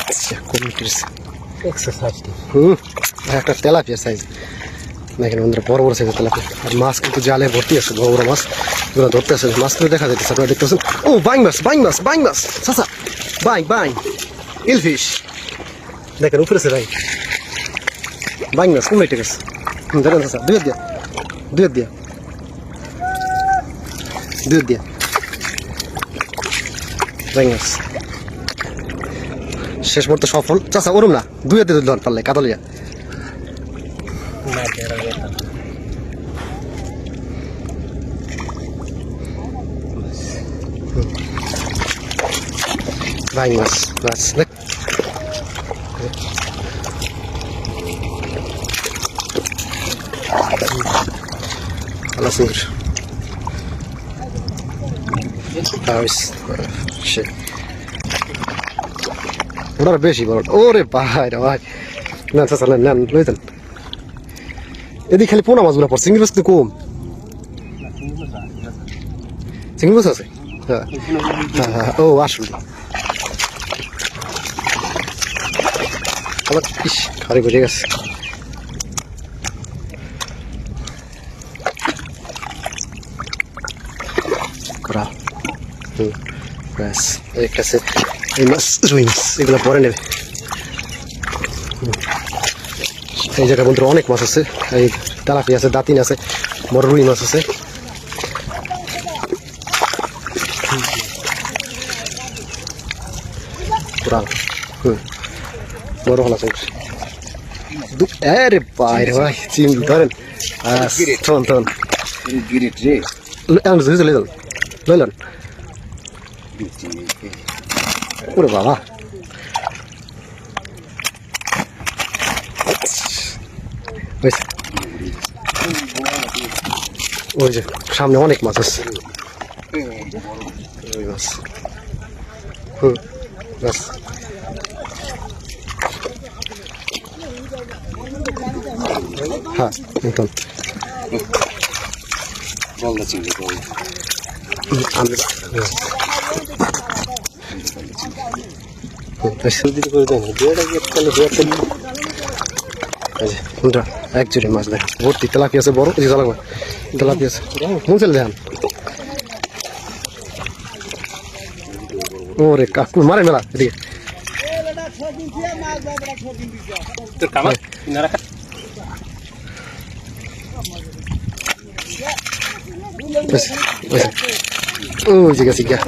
আচ্ছা কোন piece exercise একটা তেলাপিয়া সাইজ দেখেন বন্ধুরা, বড় বড় সাইজের তেলাপিয়া। আর মাছ কিন্তু জালে ভর্তি আছে, বড় বড় মাছ এগুলো ধরতে আসে। মাছ কিন্তু দেখা যাচ্ছে, আপনারা দেখতেছেন। ও বাইং মাছ, বাইং মাছ, বাইং মাছ, চাচা বাইং বাইং ইলফিশ দেখেন উপরে আছে ভাই, বাইং মাছ কোন ঠিক আছে। দেখেন চাচা, দুই দিয়া দুই দিয়া দুই দিয়া বাইং মাছ শেষ মুহূর্তে সফল। চাচা ওরম না, দুই দিয়ে ধর পারলে কাতলিয়া বাইং মাছ মাছ দেখ। ভালো সুন্দর ওরা বেশি বড়। ওরে ভাই রে ভাই, না চাচা নেন লইতেন। এদিকে খালি পোনা মাছগুলো পড়ছে, চিংড়ি মাছ কিন্তু কম। চিংড়ি মাছ আছে, হ্যাঁ হ্যাঁ। ও আসুন আবার ইস খারে বুঝে গেছে। করা ব্যাস এই কাছে এই মাছ, রুই মাছ এগুলো পরে নেবে। এই জায়গায় বন্ধুরা অনেক মাছ আছে, এই তেলাপি আছে, দাঁতিন আছে, বড় রুই মাছ আছে। বড় হলা আছে। আরে ভাই ভাই চিংড়ি ধরেন, থন থন লইলেন। ওরে বাবা, ওই যে সামনে অনেক মাছ আছে, ওই মাছ। বাস হ্যাঁ একদম এক জোড়ে মাছ দেখ ভর্তি তেলাপি আছে, বড় তেলাপি আছে। মন চলে দেখান। ওরে কাকু মারে মেলা এদিকে। ওই যে গেছি গিয়া